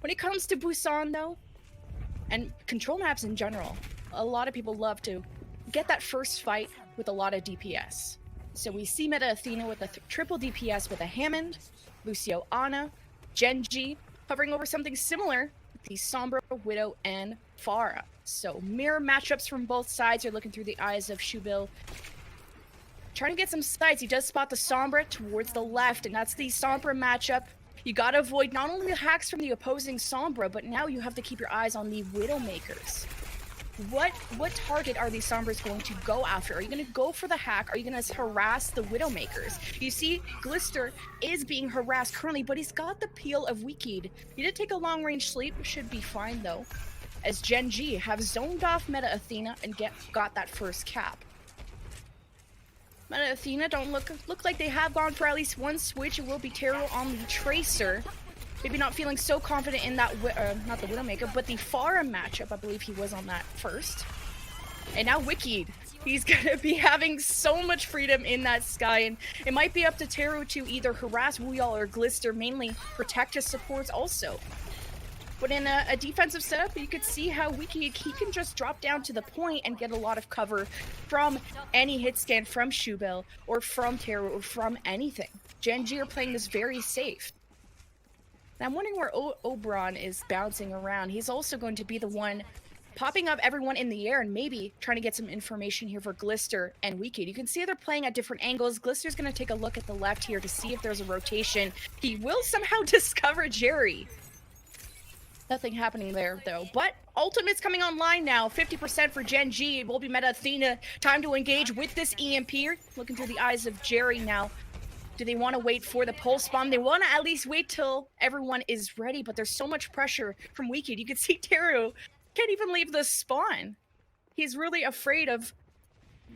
When it comes to Busan, though, and control maps in general, a lot of people love to get that first fight with a lot of DPS. So we see Meta Athena with a triple DPS with a Hammond, Lucio Ana, Gen.G, hovering over something similar with the Sombra, Widow, and Pharah. So mirror matchups from both sides. You're looking through the eyes of Shubil. Trying to get some sights. He does spot the Sombra towards the left, and that's the Sombra matchup. You gotta avoid not only the hacks from the opposing Sombra, but now you have to keep your eyes on the Widowmakers. What target are these Sombras going to go after? Are you going to go for the hack? Are you going to harass the Widowmakers? You see, Glister is being harassed currently, but he's got the peel of Weakid. He did take a long-range sleep, should be fine though, as Gen.G have zoned off Meta Athena and got that first cap. Meta Athena don't look like they have gone for at least one switch. It will be Taro on the Tracer. Maybe not feeling so confident in that, not the Widowmaker, but the Pharah matchup. I believe he was on that first. And now Wicked. He's gonna be having so much freedom in that sky, and it might be up to Taro to either harass Wuyal or Glister, mainly protect his supports also. But in a defensive setup, you could see how Wicked, he can just drop down to the point and get a lot of cover from any hit scan from Shubil, or from Taro, or from anything. Gen.G are playing this very safe. Now, I'm wondering where Oberon is bouncing around. He's also going to be the one popping up everyone in the air and maybe trying to get some information here for Glister and Wicked. You can see they're playing at different angles. Glister's going to take a look at the left here to see if there's a rotation. He will somehow discover Jerry. Nothing happening there, though. But Ultimate's coming online now. 50% for Gen.G. It will be Meta Athena. Time to engage with this EMP. Looking through the eyes of Jerry now. Do they want to wait for the pulse bomb? They want to at least wait till everyone is ready, but there's so much pressure from Wicked. You can see Taro can't even leave the spawn. He's really afraid of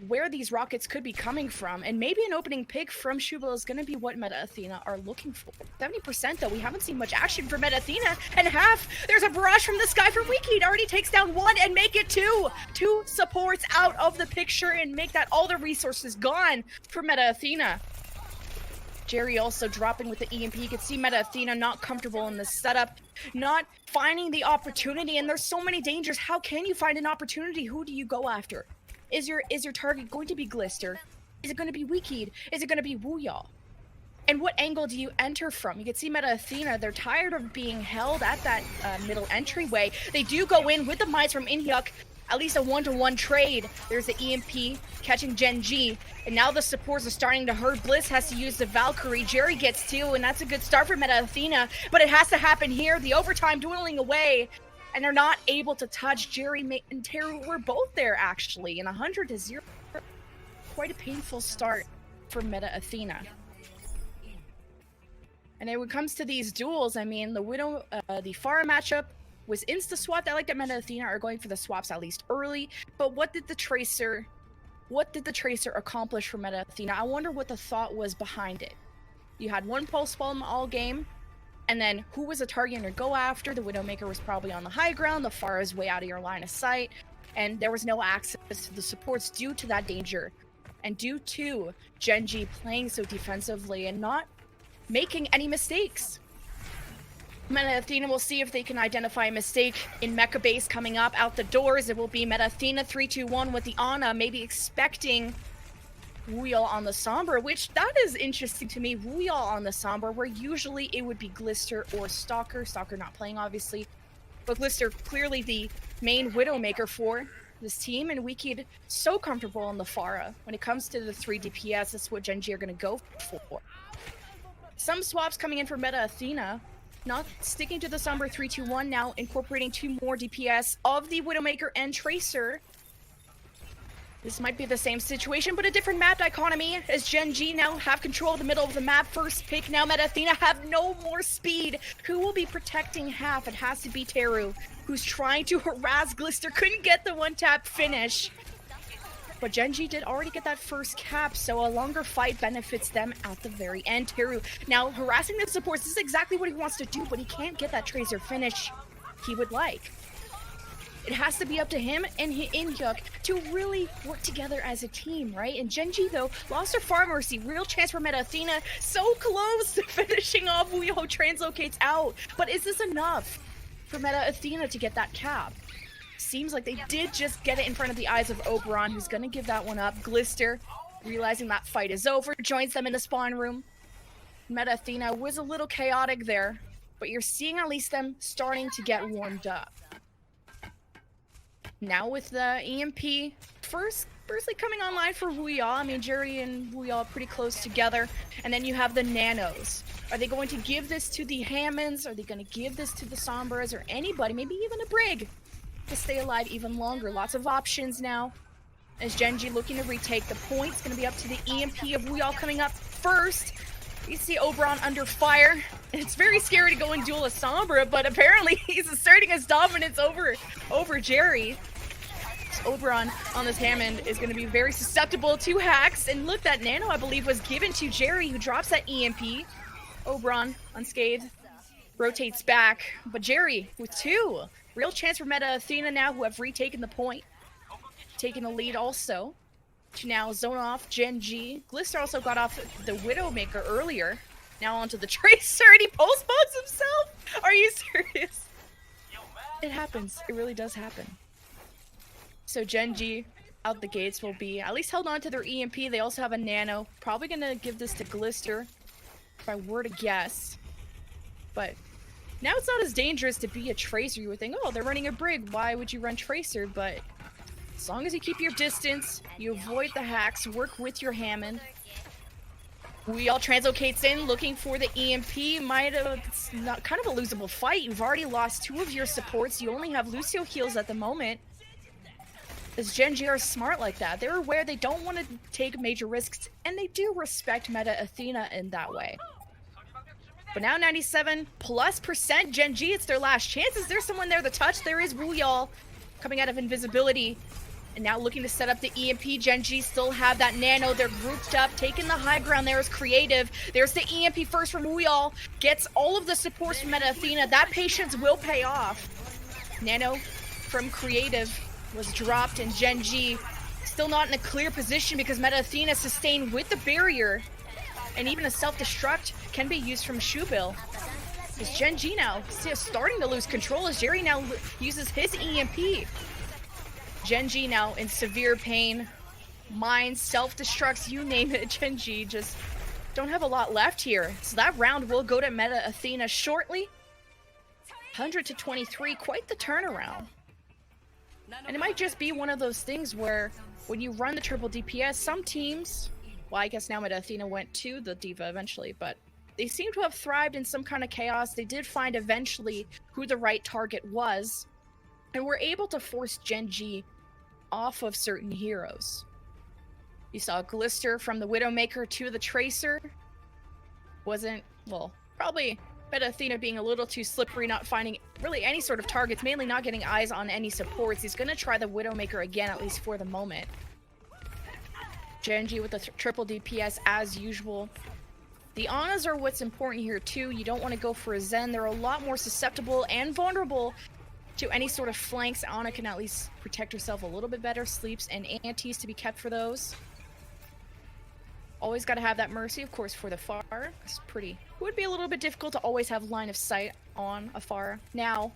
where these rockets could be coming from, and maybe an opening pick from Shubil is going to be what Meta Athena are looking for. 70% though, we haven't seen much action for Meta Athena, and half, there's a barrage from the sky from Wicked. Already takes down one and make it two. Two supports out of the picture and make that all the resources gone for Meta Athena. Jerry also dropping with the EMP. You can see Meta Athena not comfortable in the setup, not finding the opportunity, and there's so many dangers. How can you find an opportunity? Who do you go after? Is your target going to be Glister? Is it going to be Wicked? Is it going to be Wuyal? And what angle do you enter from? You can see Meta Athena, they're tired of being held at that middle entryway. They do go in with the mines from Inhyuk. At least a one-to-one trade. There's the EMP catching Gen.G, and now the supports are starting to hurt. Bliss has to use the Valkyrie. Jerry gets two, and that's a good start for Meta Athena, but it has to happen here. The overtime dwindling away, and they're not able to touch. Jerry and Taro were both there, actually, and 100-0. Quite a painful start for Meta Athena. And when it comes to these duels, I mean, the Pharah matchup was insta-swapped. I like that Meta Athena are going for the swaps at least early, but what did the Tracer accomplish for Meta Athena? I wonder what the thought was behind it. You had one pulse bomb all game, and then who was the target to go after? The Widowmaker was probably on the high ground, the Pharah is way out of your line of sight, and there was no access to the supports due to that danger, and due to Gen.G playing so defensively and not making any mistakes. Meta Athena will see if they can identify a mistake in Mecha Base coming up out the doors. It will be Meta Athena 3-2-1 with the Ana, maybe expecting Wuyal on the Sombra, which that is interesting to me. Wuyal on the Sombra, where usually it would be Glister or Stalker. Stalker not playing, obviously. But Glister clearly the main Widowmaker for this team, and Wicked so comfortable on the Pharah. When it comes to the 3 DPS, that's what Gen.G are going to go for. Some swaps coming in for Meta Athena. Not sticking to the Sombra 3-2-1, now incorporating 2 more DPS of the Widowmaker and Tracer. This might be the same situation, but a different map dichotomy, as Gen.G now have control of the middle of the map. First pick, now Meta Athena have no more speed. Who will be protecting half? It has to be Taro, who's trying to harass Glister. Couldn't get the one-tap finish. But Gen.G did already get that first cap, so a longer fight benefits them at the very end. Taro now harassing the supports. This is exactly what he wants to do, but he can't get that Tracer finish he would like. It has to be up to him and Inhyuk to really work together as a team, right? And Gen.G, though, lost her Far Mercy. Real chance for Meta Athena. So close to finishing off. Wuyal translocates out. But is this enough? for Meta Athena to get that cap. Seems like they did just get it in front of the eyes of Oberon, who's gonna give that one up. Glister, realizing that fight is over, joins them in the spawn room. Meta Athena was a little chaotic there, but you're seeing at least them starting to get warmed up. Now with the EMP, firstly coming online for Wuyao. I mean, Jerry and Wuyao are pretty close together. And then you have the Nanos. Are they going to give this to the Hammonds? Are they going to give this to the Sombras or anybody, maybe even a Brig, to stay alive even longer? Lots of options now. As Gen.G looking to retake the point, it's going to be up to the EMP of Wuyao coming up first. You see Oberon under fire. It's very scary to go and duel a Sombra, but apparently he's asserting his dominance over Jerry. So Oberon on this Hammond is going to be very susceptible to hacks. And look, that Nano, I believe, was given to Jerry, who drops that EMP. Oberon, unscathed, rotates back. But Jerry with 2. Real chance for Meta Athena now, who have retaken the point. Taking the lead also. To now zone off Gen.G. Glister also got off the Widowmaker earlier. Now onto the Tracer, and he pulse bugs himself! Are you serious? It happens. It really does happen. So Gen.G out the gates will be at least held on to their EMP. They also have a Nano. Probably gonna give this to Glister, if I were to guess. But now it's not as dangerous to be a Tracer. You would think, oh, they're running a Brig. Why would you run Tracer? But as long as you keep your distance, you avoid the hacks, work with your Hammond. Wuyao translocates in, looking for the EMP. It's not kind of a losable fight. You've already lost 2 of your supports. You only have Lucio heals at the moment. As Gen.G are smart like that. They're aware they don't want to take major risks, and they do respect Meta Athena in that way. But now 97+% Gen.G, it's their last chance. Is there someone there to touch? There is Wuyao coming out of invisibility. And now looking to set up the EMP. Gen.G still have that Nano. They're grouped up, taking the high ground there is Creative. There's the EMP first from Wuyao. Gets all of the supports from Meta Athena. That patience will pay off. Nano from Creative was dropped, and Gen.G still not in a clear position because Meta Athena sustained with the barrier. And even a self-destruct can be used from Shubil. Is Gen.G now starting to lose control as Jerry now uses his EMP. Gen.G now in severe pain. Mines, self-destructs, you name it. Gen.G just don't have a lot left here. So that round will go to Meta Athena shortly. 100-23, quite the turnaround. And it might just be one of those things where when you run the triple DPS, some teams, well, I guess now Meta Athena went to the D.Va eventually, but they seem to have thrived in some kind of chaos. They did find eventually who the right target was, and were able to force Gen.G off of certain heroes. You saw Glister from the Widowmaker to the Tracer. Wasn't, well, probably Meta Athena being a little too slippery, not finding really any sort of targets, mainly not getting eyes on any supports. He's going to try the Widowmaker again, at least for the moment. Gen.G with the triple DPS as usual. The Anas are what's important here too. You don't want to go for a Zen. They're a lot more susceptible and vulnerable to any sort of flanks. Ana can at least protect herself a little bit better. Sleeps and antis to be kept for those. Always got to have that Mercy, of course, for the Pharah. It's pretty... would be a little bit difficult to always have line of sight on a Pharah. Now,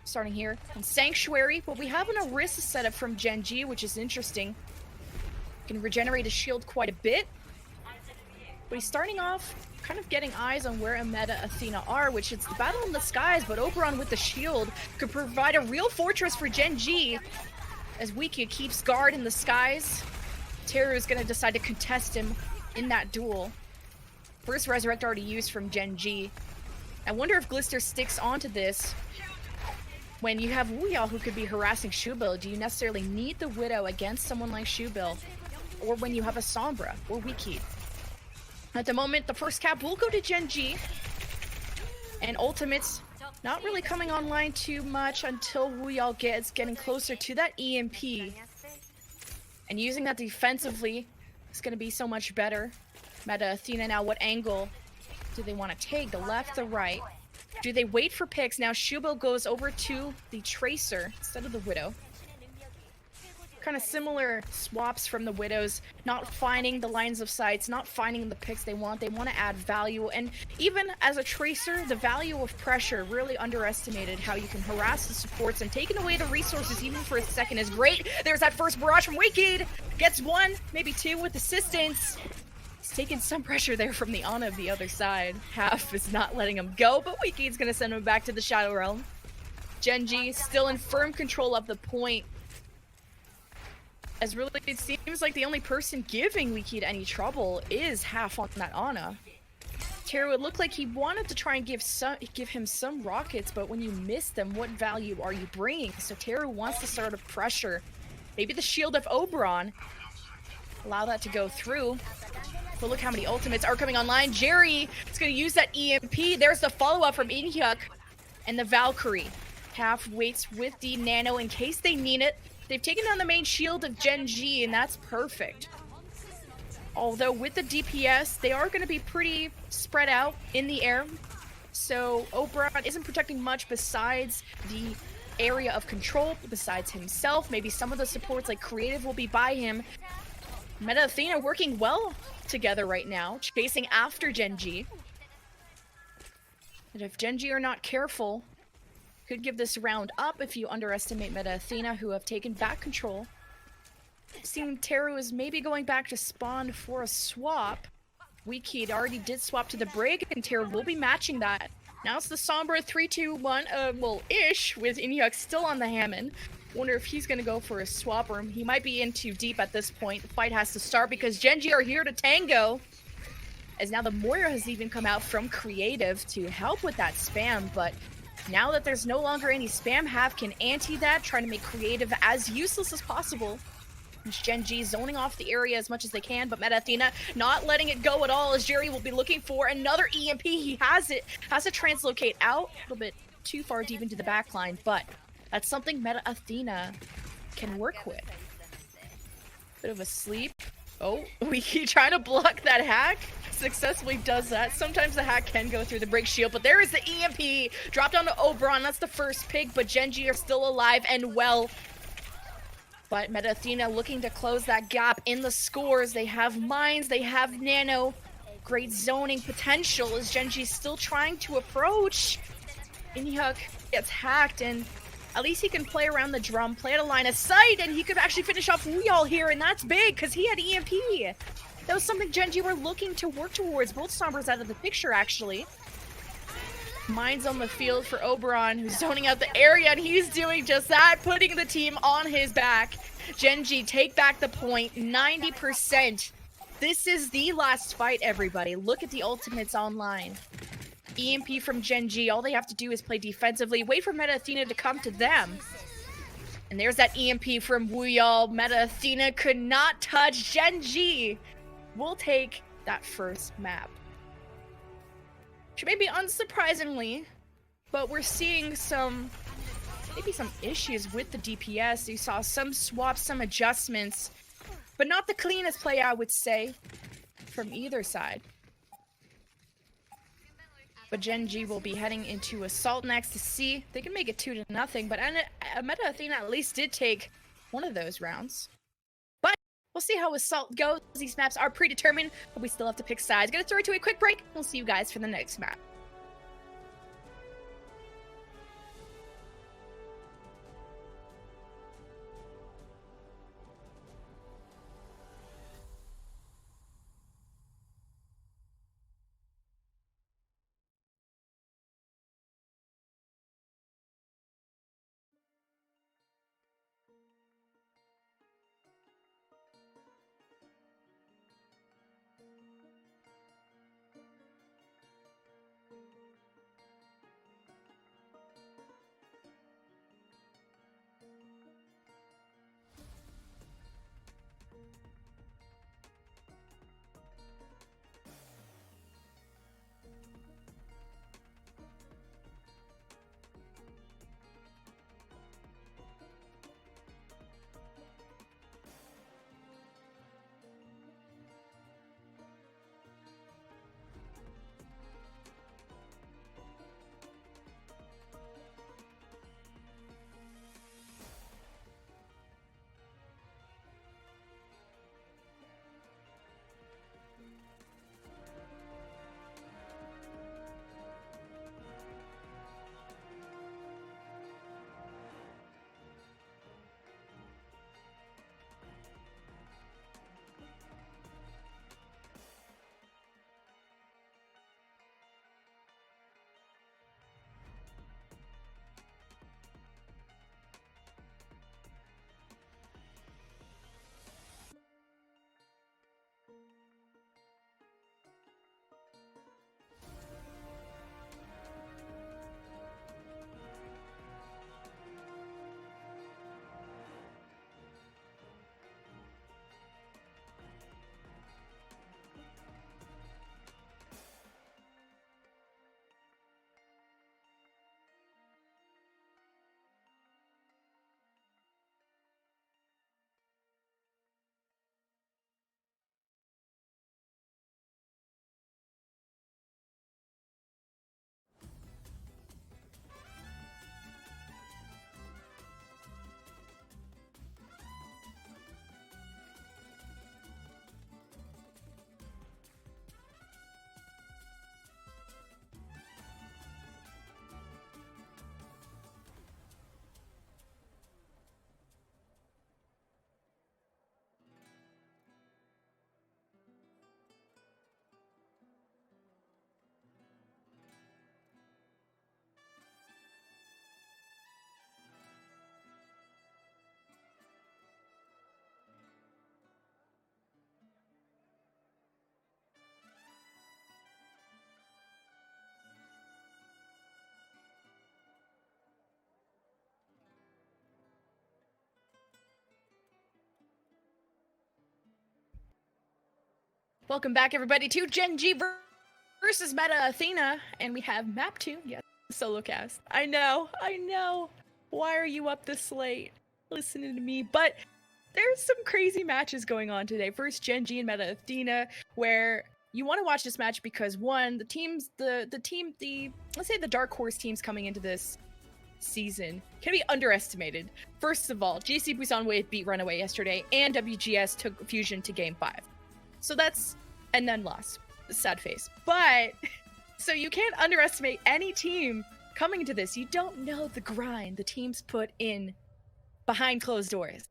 starting here in Sanctuary, but we have an Orisa setup from Gen.G, which is interesting. Can regenerate his shield quite a bit. But he's starting off kind of getting eyes on where Meta Athena are, which it's the battle in the skies, but Oberon with the shield could provide a real fortress for Gen.G as Wiki keeps guard in the skies. Terror is going to decide to contest him in that duel. First Resurrect already used from Gen.G. I wonder if Glister sticks onto this. When you have Wuyao who could be harassing Shubil, do you necessarily need the Widow against someone like Shubil? Or when you have a Sombra or Wiki? At the moment, the first cap will go to Gen.G. And ultimates not really coming online too much until Wuyao gets getting closer to that EMP. And using that defensively is going to be so much better. Meta Athena now, what angle do they want to take? The left, the right? Do they wait for picks? Now Shubil goes over to the Tracer instead of the Widow. kind of similar swaps from the Widows, not finding the lines of sights, not finding the picks they want. They want to add value, and even as a Tracer, the value of pressure really underestimated how you can harass the supports, and taking away the resources even for a second is great. There's that first barrage from Wicked, gets one, maybe two with assistance. He's taking some pressure there from the Ana of the other side. Half is not letting him go, but Wicked's gonna send him back to the Shadow Realm. Gen.G still in firm control of the point. As really, it seems like the only person giving Wicked any trouble is Half on that Ana. Teru, it looked like he wanted to try and give him some rockets, but when you miss them, what value are you bringing? So Teru wants to start a pressure. Maybe the shield of Oberon. Allow that to go through. But look how many ultimates are coming online. Jerry is going to use that EMP. There's the follow-up from Inhyuk and the Valkyrie. Half waits with the Nano in case they need it. They've taken down the main shield of Gen.G, and that's perfect. Although with the DPS, they are going to be pretty spread out in the air. So Oberon isn't protecting much besides the area of control, besides himself. Maybe some of the supports like Creative will be by him. Meta Athena working well together right now, chasing after Gen.G. And if Gen.G are not careful, could give this round up if you underestimate Meta Athena, who have taken back control. Seeing Teru is maybe going back to spawn for a swap. Wicked already did swap to the Brig, and Teru will be matching that. Now it's the Sombra 3-2-1, well-ish, with Inhyuk still on the Hammond. Wonder if he's gonna go for a swap, or he might be in too deep at this point. The fight has to start because Gen.G are here to tango. As now the Moira has even come out from Creative to help with that spam, but now that there's no longer any spam, Half can anti that, trying to make Creative as useless as possible. Gen.G zoning off the area as much as they can, but Meta Athena not letting it go at all, as Jerry will be looking for another EMP. He has it, has to translocate out a little bit too far deep into the backline, but that's something Meta Athena can work with. Bit of a sleep. Oh, we keep trying to block that hack. Successfully does that. Sometimes the hack can go through the break shield, but there is the EMP. Dropped onto Oberon. That's the first pick, but Gen.G are still alive and well. But Meta Athena looking to close that gap in the scores. They have mines, they have nano. Great zoning potential as Gen.G still trying to approach. Inhyuk gets hacked, and at least he can play around the drum, play at a line of sight, and he could actually finish off Wuyall here, and that's big because he had EMP. That was something Gen.G were looking to work towards. Both Sombras out of the picture, actually. Mines on the field for Oberon, who's zoning out the area, and he's doing just that, putting the team on his back. Gen.G take back the point, 90%. This is the last fight, everybody. Look at the ultimates online. EMP from Gen.G, all they have to do is play defensively, wait for Meta Athena to come to them. And there's that EMP from Wuyall. Meta Athena could not touch. Gen.G will take that first map. Which maybe unsurprisingly, but we're seeing maybe some issues with the DPS. You saw some swaps, some adjustments, but not the cleanest play, I would say, from either side. But Gen.G will be heading into Assault next to see if they can make it 2-0, but Meta Athena at least did take one of those rounds. But we'll see how Assault goes. These maps are predetermined, but we still have to pick sides. Gonna throw it to a quick break. We'll see you guys for the next map. Welcome back, everybody, to Gen.G versus Meta Athena, and we have map 2, yes, solo cast. I know. Why are you up this late? Listening to me, but there's some crazy matches going on today. First, Gen.G and Meta Athena, where you want to watch this match because one, let's say the dark horse teams coming into this season can be underestimated. First of all, GC Busan Wave beat Runaway yesterday, and WGS took Fusion to Game 5. So that's, and then lost. Sad face. But, so you can't underestimate any team coming into this. You don't know the grind the teams put in behind closed doors.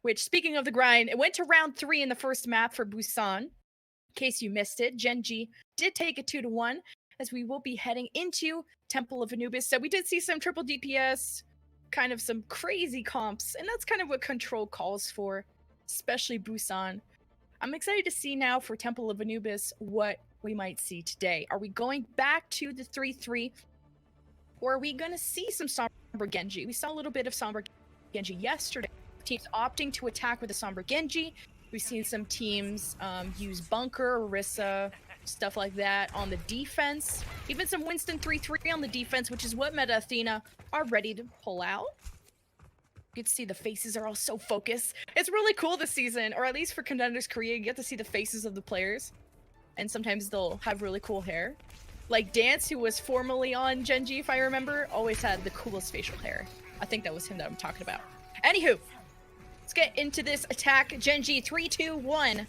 Which, speaking of the grind, it went to round 3 in the first map for Busan. In case you missed it, Gen.G did take it 2-1, as we will be heading into Temple of Anubis. So we did see some triple DPS, kind of some crazy comps, and that's kind of what Control calls for, especially Busan. I'm excited to see now for Temple of Anubis what we might see today. Are we going back to the 3-3? Or are we going to see some Sombra Genji? We saw a little bit of Sombra Genji yesterday. Teams opting to attack with the Sombra Genji. We've seen some teams use Bunker, Orisa, stuff like that on the defense. Even some Winston 3-3 on the defense, which is what Meta Athena are ready to pull out. You get to see the faces are all so focused. It's really cool this season, or at least for Contenders Korea, you get to see the faces of the players. And sometimes they'll have really cool hair. Like Dance, who was formerly on Gen.G, if I remember, always had the coolest facial hair. I think that was him that I'm talking about. Anywho, let's get into this attack. Gen.G 3-2-1.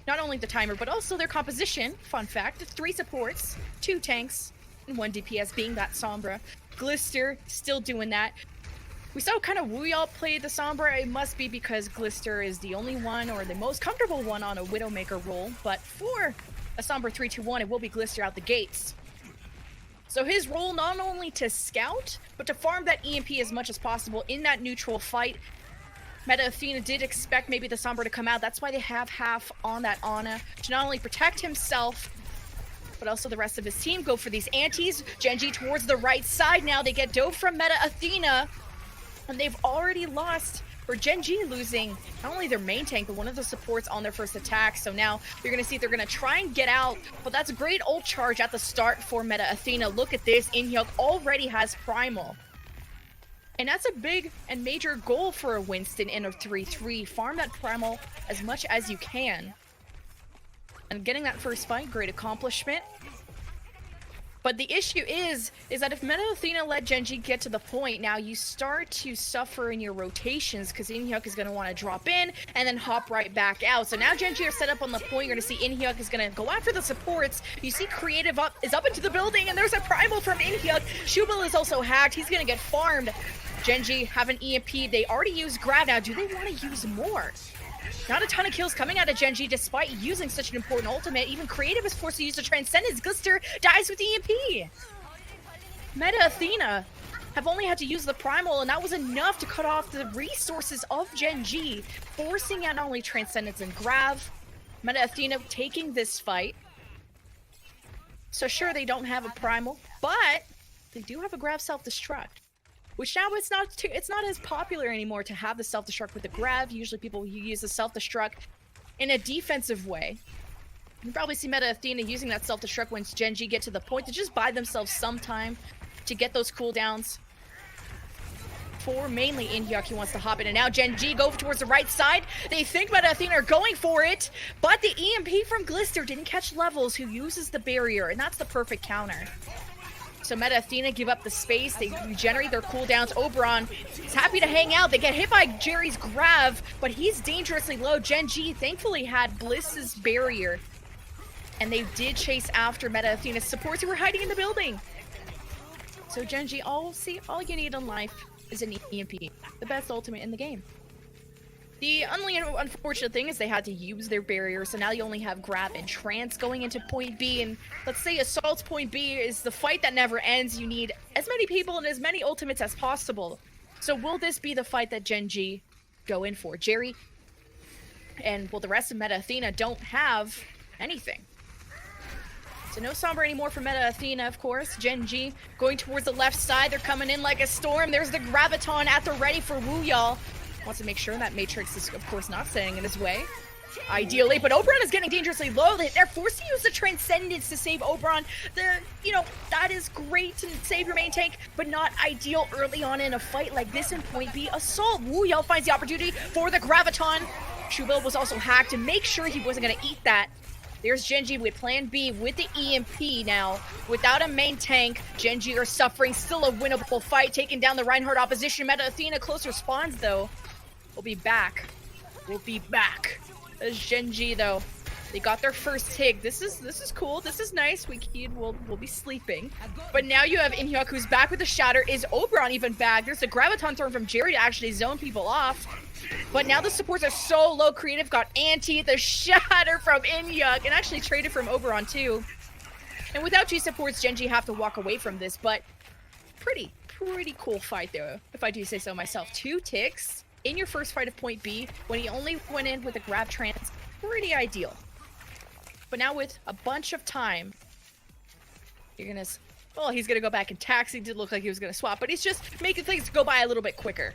Not only the timer, but also their composition. Fun fact, 3 supports, 2 tanks, and 1 DPS being that Sombra. Glister still doing that. We saw kind of Wuyall play the Sombra. It must be because Glister is the only one or the most comfortable one on a Widowmaker role. But for a Sombra 3-2-1, it will be Glister out the gates. So his role not only to scout, but to farm that EMP as much as possible in that neutral fight. Meta Athena did expect maybe the Sombra to come out. That's why they have half on that Ana to not only protect himself, but also the rest of his team go for these antis. Gen.G towards the right side now. They get dove from Meta Athena. And they've already lost, or Gen.G losing, not only their main tank, but one of the supports on their first attack. So now you're going to see if they're going to try and get out. But that's a great ult charge at the start for Meta Athena. Look at this. Inhyuk already has Primal. And that's a big and major goal for a Winston in a 3-3. Farm that Primal as much as you can. And getting that first fight, great accomplishment. But the issue is that if Meta Athena let Gen.G get to the point, now you start to suffer in your rotations because Inhyuk is going to want to drop in and then hop right back out. So now Gen.G are set up on the point. You're going to see Inhyuk is going to go after the supports. You see Creative is up into the building, and there's a Primal from Inhyuk. Shubal is also hacked. He's going to get farmed. Gen.G have an EMP. They already used Grab now. Do they want to use more? Not a ton of kills coming out of Gen.G despite using such an important ultimate. Even Creative is forced to use the Transcendence. Glister dies with EMP. Meta Athena have only had to use the Primal, and that was enough to cut off the resources of Gen.G, forcing out not only Transcendence and Grav. Meta Athena taking this fight. So sure, they don't have a Primal, but they do have a Grav self-destruct. Which now it's not as popular anymore to have the self-destruct with the Grav. Usually people use the self-destruct in a defensive way. You probably see Meta Athena using that self-destruct once Gen.G get to the point to just buy themselves some time to get those cooldowns. For mainly Inhyuk, he wants to hop in, and now Gen.G go towards the right side. They think Meta Athena are going for it, but the EMP from Glister didn't catch Levels, who uses the barrier, and that's the perfect counter. So Meta Athena give up the space. They regenerate their cooldowns. Oberon is happy to hang out. They get hit by Jerry's Grav, but he's dangerously low. Gen.G thankfully had Bliss's barrier, and they did chase after Meta Athena's supports who were hiding in the building. So Gen.G, all you need in life is an EMP, the best ultimate in the game. The only unfortunate thing is they had to use their barrier, so now you only have Grab and Trance going into point B, and let's say Assault's point B is the fight that never ends. You need as many people and as many ultimates as possible. So will this be the fight that Gen.G go in for? Jerry and, well, the rest of Meta Athena don't have anything. So no Sombra anymore for Meta Athena, of course. Gen.G going towards the left side. They're coming in like a storm. There's the Graviton at the ready for Wuyall. Wants to make sure that Matrix is, of course, not standing in his way. ideally, but Oberon is getting dangerously low. They're forced to use the Transcendence to save Oberon. That is great to save your main tank, but not ideal early on in a fight like this in Point B. Assault, Wuyao finds the opportunity for the Graviton. Shubil was also hacked to make sure he wasn't going to eat that. There's Gen.G with plan B with the EMP now. Without a main tank, Gen.G are suffering. Still a winnable fight, taking down the Reinhardt opposition. Meta Athena close responds, though. We'll be back. There's Gen.G, though. They got their first TIG. This is cool. This is nice. We'll be sleeping. But now you have Inhyuk, who's back with the Shatter. Is Oberon even back? There's a Graviton thrown from Jerry to actually zone people off. But now the supports are so low. Creative got anti, the Shatter from Inhyuk, and actually traded from Oberon too. And without G supports, Gen.G have to walk away from this, but pretty cool fight though, if I do say so myself. 2 ticks in your first fight of Point B when he only went in with a grab trans. Pretty ideal. But now with a bunch of time, he's gonna go back and taxi. Did look like he was gonna swap, but he's just making things go by a little bit quicker.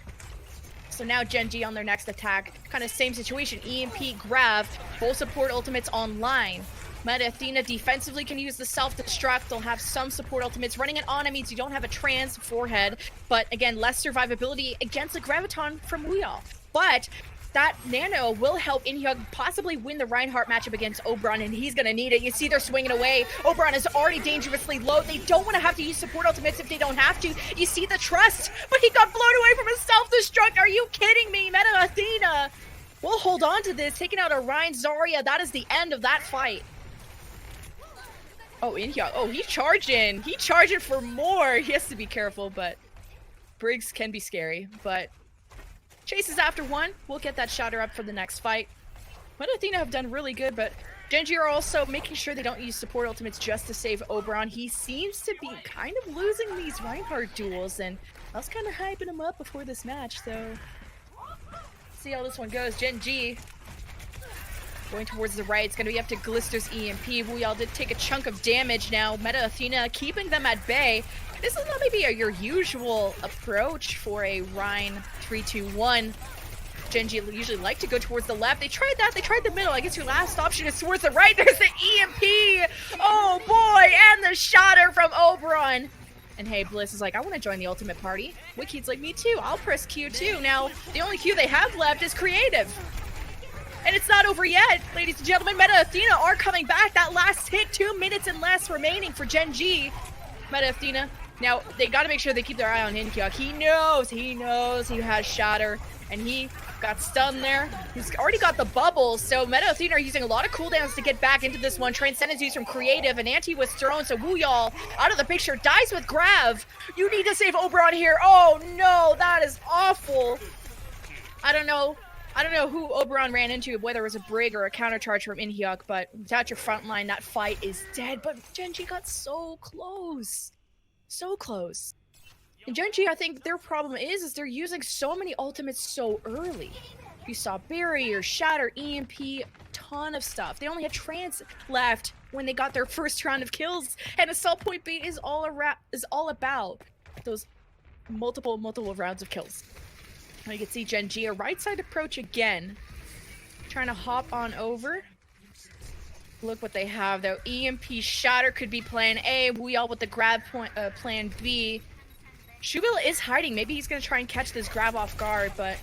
So now Gen.G on their next attack, kind of same situation. EMP grab, full support ultimates online. Meta Athena defensively can use the self-destruct. They'll have some support ultimates. Running it on, it means you don't have a trans forehead, but again, less survivability against the Graviton from Wuyao. But that nano will help Inhyuk possibly win the Reinhardt matchup against Oberon, and he's gonna need it. You see they're swinging away. Oberon is already dangerously low. They don't want to have to use support ultimates if they don't have to. You see the trust, but he got blown away from his self-destruct. Are you kidding me? Meta Athena will hold on to this, taking out a Rein Zarya. That is the end of that fight. Oh, Inhyuk. Oh, he's charging. He charging for more. He has to be careful, but Briggs can be scary, but chases after one. We'll get that Shatter up for the next fight. Meta Athena have done really good, but Gen.G are also making sure they don't use support ultimates just to save Oberon. He seems to be kind of losing these Reinhardt duels, and I was kind of hyping him up before this match, so see how this one goes. Gen.G going towards the right. It's going to be up to Glister's EMP. Wuyao did take a chunk of damage now. Meta Athena keeping them at bay. This is not maybe your usual approach for a Rein 3-2-1. Gen.G usually like to go towards the left. They tried that. They tried the middle. I guess your last option is towards the right. There's the EMP. Oh boy, and the Shatter from Oberon. And hey, Bliss is like, I want to join the ultimate party. Wiki's like, me too. I'll press Q too. Now, the only Q they have left is Creative. And it's not over yet, ladies and gentlemen. Meta Athena are coming back. That last hit, 2 minutes and less remaining for Gen.G. Meta Athena. Now, they got to make sure they keep their eye on Inhyuk. He knows he has Shatter, and he got stunned there. He's already got the bubbles, so Meta Athena are using a lot of cooldowns to get back into this one. Transcendence used from Creative, and Anti was thrown, so Wuyao out of the picture, dies with Grav. You need to save Oberon here. Oh no, that is awful. I don't know who Oberon ran into, whether it was a Brig or a countercharge from Inhyuk, but without your front line, that fight is dead. But Gen.G got so close. So close. And Gen.G, I think their problem is they're using so many ultimates so early. You saw Barrier, Shatter, EMP, ton of stuff. They only had Trance left when they got their first round of kills. And Assault Point B is all about those multiple rounds of kills. Now you can see Gen.G, a right side approach again. Trying to hop on over. Look what they have though. EMP Shatter could be plan A. Wuyao with the grab point, plan B. Shubil is hiding. Maybe he's going to try and catch this grab off guard, but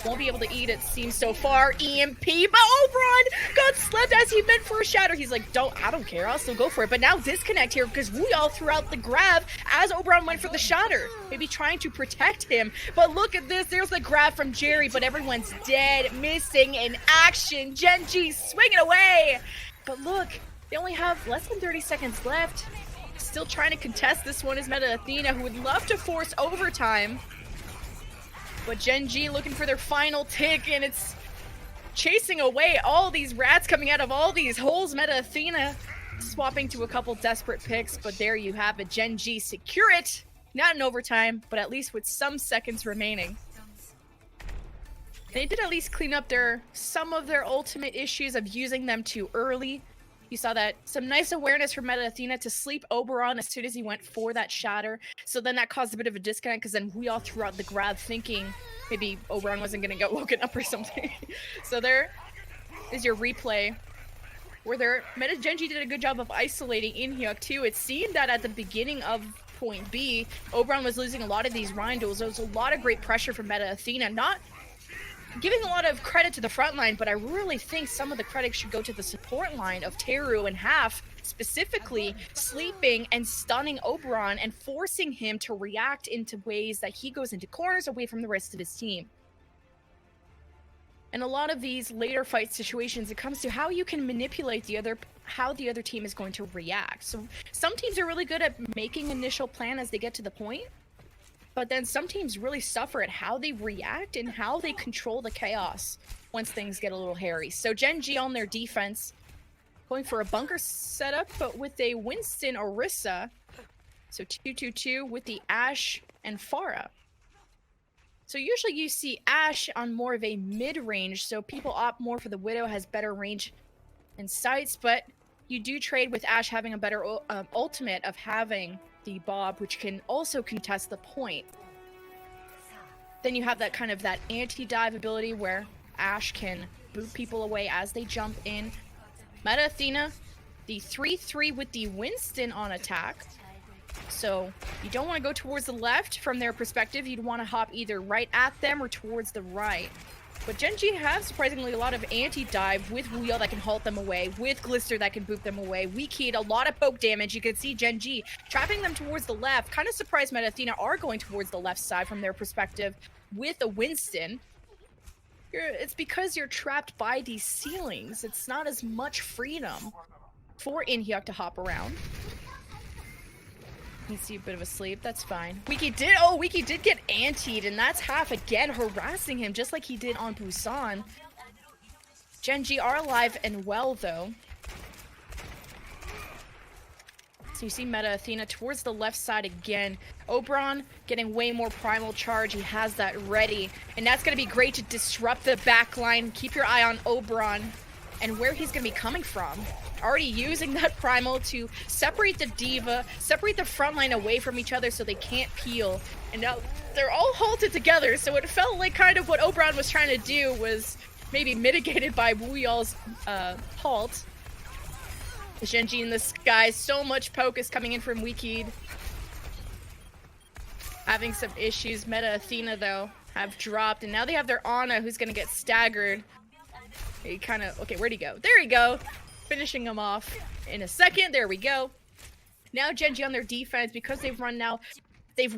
won't be able to eat it, seems so far. EMP, but Oberon got slept as he meant for a Shatter. He's like, I don't care. I'll still go for it. But now disconnect here because Wuyao threw out the grab as Oberon went for the Shatter. Maybe trying to protect him. But look at this. There's the grab from Jerry, but everyone's dead, missing in action. Gen.G swinging away. But look, they only have less than 30 seconds left. Still trying to contest this one is Meta Athena, who would love to force overtime. But Gen.G looking for their final tick, and it's chasing away all these rats coming out of all these holes. Meta Athena swapping to a couple desperate picks, but there you have it. Gen.G secure it. Not in overtime, but at least with some seconds remaining. They did at least clean up some of their ultimate issues of using them too early. You saw that some nice awareness from Meta Athena to sleep Oberon as soon as he went for that Shatter. So then that caused a bit of a disconnect because then we all threw out the grab thinking maybe Oberon wasn't going to get woken up or something. So they're is your replay where their Gen.G did a good job of isolating In-hyuk too. It seemed that at the beginning of point B, Oberon was losing a lot of these Rhine duels. There was a lot of great pressure from Athena. Not giving a lot of credit to the front line, but I really think some of the credit should go to the support line of Teru and Half, specifically sleeping and stunning Oberon and forcing him to react into ways that he goes into corners away from the rest of his team. And a lot of these later fight situations, it comes to how you can manipulate how the other team is going to react. So some teams are really good at making initial plan as they get to the point, but then some teams really suffer at how they react and how they control the chaos once things get a little hairy. So Gen.G on their defense, going for a bunker setup, but with a Winston Orisa. So 2-2-2 with the Ashe and Pharah. So usually you see Ashe on more of a mid-range, so people opt more for the Widow, has better range and sights, but you do trade with Ashe having a better ultimate of having the Bob, which can also contest the point. Then you have that kind of that anti-dive ability where Ashe can boot people away as they jump in. Athena, the 3-3 with the Winston on attack. So you don't want to go towards the left from their perspective. You'd want to hop either right at them or towards the right. But Gen.G has surprisingly a lot of anti-dive with Wheel that can halt them away, with Glister that can boot them away. Weak Heat, a lot of poke damage. You can see Gen.G trapping them towards the left. Kind of surprised Athena are going towards the left side from their perspective with a Winston. It's because you're trapped by these ceilings. It's not as much freedom for In-hyuk to hop around. You see a bit of a sleep, that's fine. Wiki did get antied, and that's Half again harassing him just like he did on Busan. Gen.G are alive and well though. So you see Athena towards the left side again. Oberon getting way more primal charge, he has that ready. And that's gonna be great to disrupt the back line. Keep your eye on Oberon and where he's gonna be coming from. Already using that primal to separate the diva, separate the front line away from each other so they can't peel. And now they're all halted together, so it felt like kind of what Oberon was trying to do was maybe mitigated by Wuyal's halt. Gen.G in the sky, so much poke is coming in from Wikid. Having some issues. Athena though have dropped, and now they have their Ana who's gonna get staggered. He kind of, okay, where'd he go? There we go. Finishing him off in a second. There we go. Now Gen.G on their defense, because they've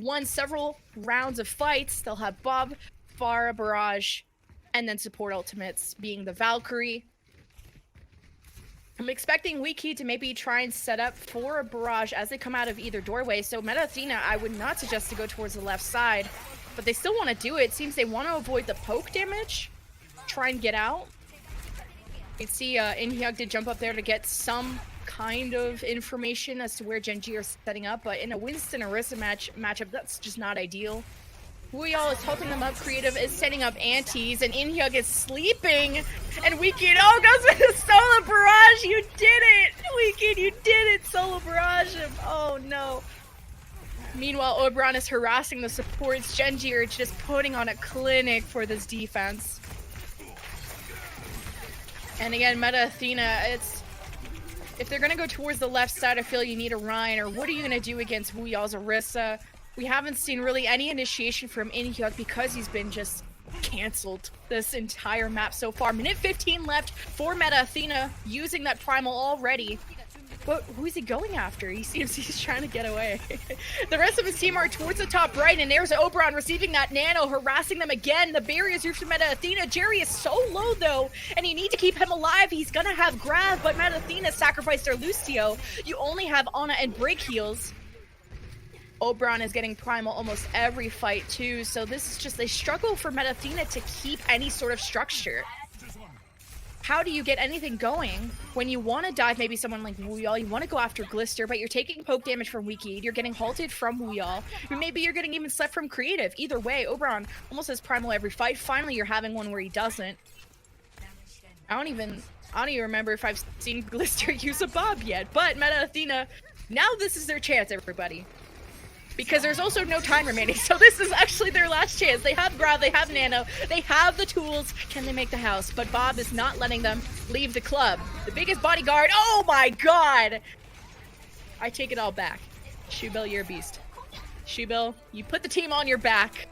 won several rounds of fights. They'll have Bob, Pharah, Barrage, and then support ultimates being the Valkyrie. I'm expecting Wiki to maybe try and set up for a Barrage as they come out of either doorway. So Athena, I would not suggest to go towards the left side, but they still want to do it. It seems they want to avoid the poke damage, try and get out. You can see In-hyuk did jump up there to get some kind of information as to where Gen.G are setting up, but in a Winston Orisa matchup, that's just not ideal. Wuyal is helping them up. Creative is setting up antis, and In-hyuk is sleeping. And Weekend, oh, goes with the solo barrage. You did it, Weekend. You did it. Solo barrage him. Oh no. Meanwhile, Oberon is harassing the supports. Gen.G are just putting on a clinic for this defense. And again, Athena, if they're gonna go towards the left side, I feel you need a Rhine, or what are you gonna do against Wuyal's Orisa? We haven't seen really any initiation from In-hyuk because he's been just cancelled this entire map so far. Minute 15 left for Athena, using that primal already. But who is he going after? He seems he's trying to get away. The rest of his team are towards the top right, and there's Oberon receiving that nano, harassing them again. The barrier's roofed to Athena. Jerry is so low, though, and you need to keep him alive. He's gonna have grab, but Athena sacrificed their Lucio. You only have Ana and break heals. Oberon is getting primal almost every fight, too, so this is just a struggle for Athena to keep any sort of structure. How do you get anything going when you want to dive maybe someone like Wuyal, you want to go after Glister, but you're taking poke damage from Wiki, you're getting halted from Wuyal, or maybe you're getting even slept from Creative. Either way, Oberon almost has primal every fight. Finally, you're having one where he doesn't. I don't even remember if I've seen Glister use a Bob yet, but Athena, now this is their chance, everybody. because there's also no time remaining. So this is actually their last chance. They have Grav, they have Nano, they have the tools. Can they make the house? But Bob is not letting them leave the club. The biggest bodyguard. Oh my god! I take it all back. Shubil, you're a beast. Shubil, you put the team on your back.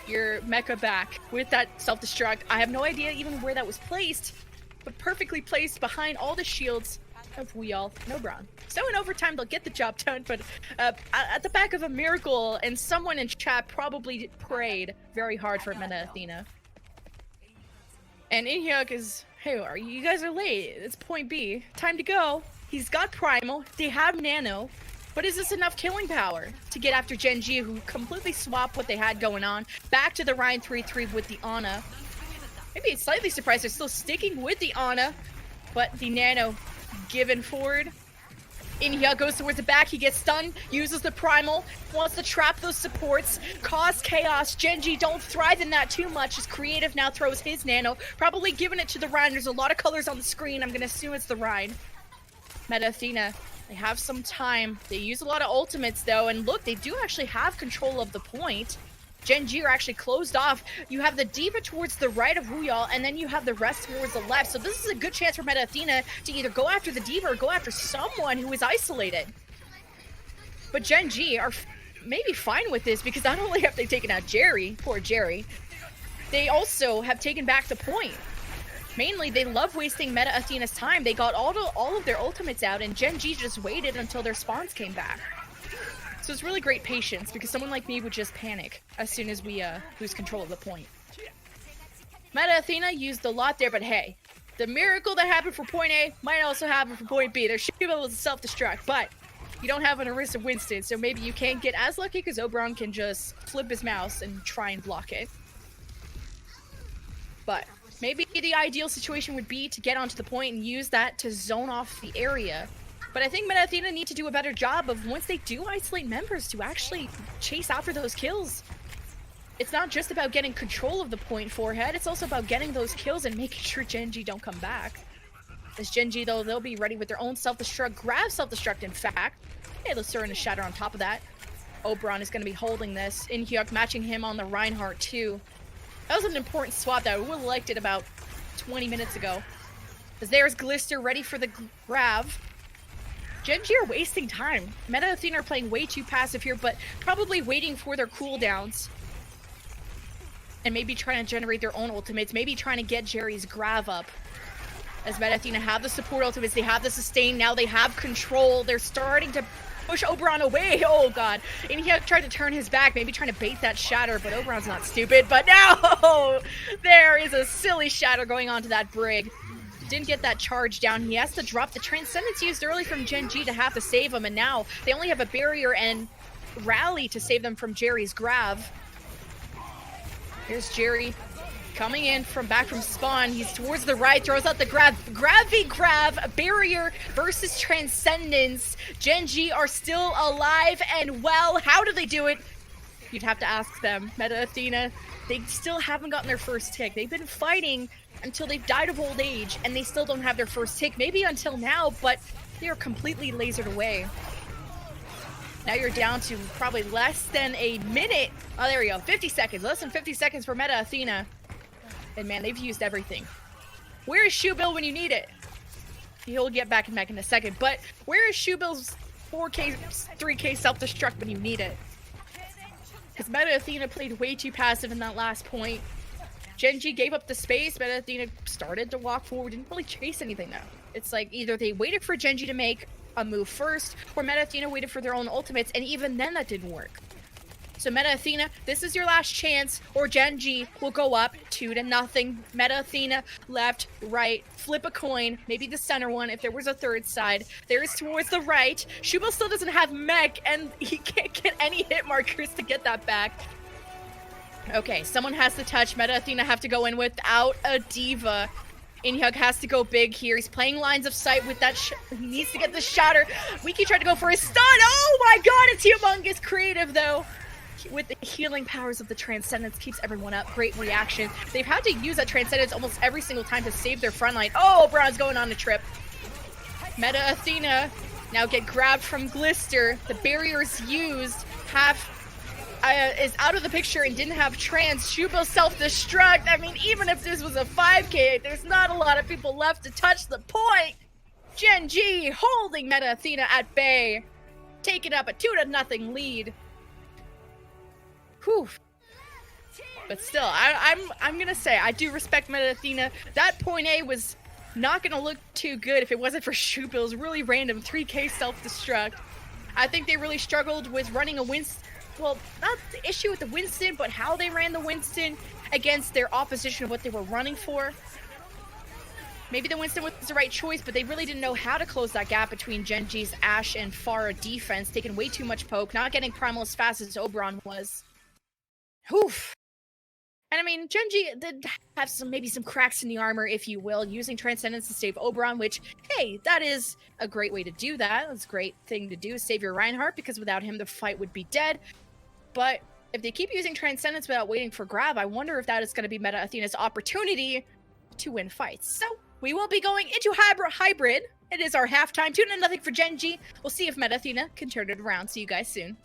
Your mecha back with that self-destruct. I have no idea even where that was placed, but perfectly placed behind all the shields of Wuyall and Oberon. So in overtime, they'll get the job done, but at the back of a miracle, and someone in chat probably prayed very hard for Meta Athena. And Inhyuk is, hey, you guys are late. It's point B. Time to go. He's got Primal. They have Nano. But is this enough killing power to get after Gen.G, who completely swapped what they had going on? Back to the Ryan 3-3 with the Ana. Maybe slightly surprised they're still sticking with the Ana, but the Nano given forward. Inhyuk goes towards the back, he gets stunned, uses the Primal, wants to trap those supports, cause chaos. Gen.G don't thrive in that too much as Creative now throws his Nano, probably giving it to the Rhine. There's a lot of colors on the screen, I'm gonna assume it's the Rhine. Meta Athena, they have some time. They use a lot of ultimates though, and look, they do actually have control of the point. Gen.G are actually closed off. You have the D.Va towards the right of Wuyall, and then you have the rest towards the left. So this is a good chance for Meta Athena to either go after the D.Va or go after someone who is isolated. But Gen.G are maybe fine with this because not only have they taken out Jerry, poor Jerry, they also have taken back the point. Mainly, they love wasting Meta Athena's time. They got all of their ultimates out, and Gen.G just waited until their spawns came back. So it's really great patience, because someone like me would just panic as soon as we lose control of the point. Meta Athena used a lot there, but hey, the miracle that happened for point A might also happen for point B. Their Shubil was a self-destruct, but you don't have an Orisa Winston, so maybe you can't get as lucky because Oberon can just flip his mouse and try and block it. But maybe the ideal situation would be to get onto the point and use that to zone off the area. But I think Meta Athena need to do a better job of, once they do isolate members, to actually chase after those kills. It's not just about getting control of the point forehead, it's also about getting those kills and making sure Gen.G don't come back. As Gen.G, though, they'll be ready with their own self-destruct, grab self-destruct, in fact. Hey, let's throw in a shatter on top of that. Oberon is going to be holding this. Inhyuk matching him on the Reinhardt, too. That was an important swap that I would have liked it about 20 minutes ago. As there's Glister ready for the grab. Gen.G are wasting time. Meta Athena are playing way too passive here, but probably waiting for their cooldowns. And maybe trying to generate their own ultimates. Maybe trying to get Jerry's grab up. As Meta Athena have the support ultimates, they have the sustain, now they have control. They're starting to push Oberon away. Oh god. And he tried to turn his back, maybe trying to bait that shatter, but Oberon's not stupid. But now there is a silly shatter going on to that Brig. Didn't get that charge down. He has to drop the Transcendence used early from Gen.G to have to save him, and now they only have a barrier and rally to save them from Jerry's grab. Here's Jerry coming in from back from spawn. He's towards the right, throws out the grab. Grab v grab, barrier versus Transcendence. Gen.G are still alive and well. How do they do it? You'd have to ask them. Meta Athena, they still haven't gotten their first tick. They've been fighting until they've died of old age, and they still don't have their first tick. Maybe until now, but they are completely lasered away. Now you're down to probably less than a minute. Oh, there we go. 50 seconds. Less than 50 seconds for Meta Athena. And man, they've used everything. Where is Shubil when you need it? He'll get back in a second, but where is Shubil's 4K, 3K self-destruct when you need it? Because Meta Athena played way too passive in that last point. Gen.G gave up the space, Meta Athena started to walk forward, didn't really chase anything though. It's like either they waited for Gen.G to make a move first, or Meta Athena waited for their own ultimates, and even then that didn't work. So Meta Athena, this is your last chance, or Gen.G will go up 2-0. Meta Athena, left, right, flip a coin, maybe the center one if there was a third side. There's towards the right. Shubil still doesn't have mech, and he can't get any hit markers to get that back. Okay, someone has to touch. Meta Athena have to go in without a D.Va. Inhyuk has to go big here. He's playing lines of sight with that. He needs to get the shatter. Wiki tried to go for his stun. Oh my god, it's humongous. Creative though. With the healing powers of the Transcendence, keeps everyone up. Great reaction. They've had to use that Transcendence almost every single time to save their front line. Oh, Brown's going on a trip. Meta Athena now get grabbed from Glister. The barrier's used. is out of the picture and didn't have trans. Shubo self-destruct. I mean, even if this was a 5K, there's not a lot of people left to touch the point. Gen.G holding Meta Athena at bay, taking up a 2-0 lead. Whew. But still, I'm gonna say I do respect Meta Athena. That point A was not gonna look too good if it wasn't for Shubil's really random 3K self-destruct. I think they really struggled with running a Winston. Well, not the issue with the Winston, but how they ran the Winston against their opposition of what they were running for. Maybe the Winston was the right choice, but they really didn't know how to close that gap between Gen.G's Ashe and Pharah defense, taking way too much poke, not getting primal as fast as Oberon was. Oof. And I mean, Gen.G did have maybe some cracks in the armor, if you will, using Transcendence to save Oberon, which, hey, that is a great way to do that. That's a great thing to do, save your Reinhardt, because without him, the fight would be dead. But if they keep using Transcendence without waiting for grab, I wonder if that is going to be Meta Athena's opportunity to win fights. So we will be going into hybrid. It is our halftime. 2-0 for Gen.G. We'll see if Meta Athena can turn it around. See you guys soon.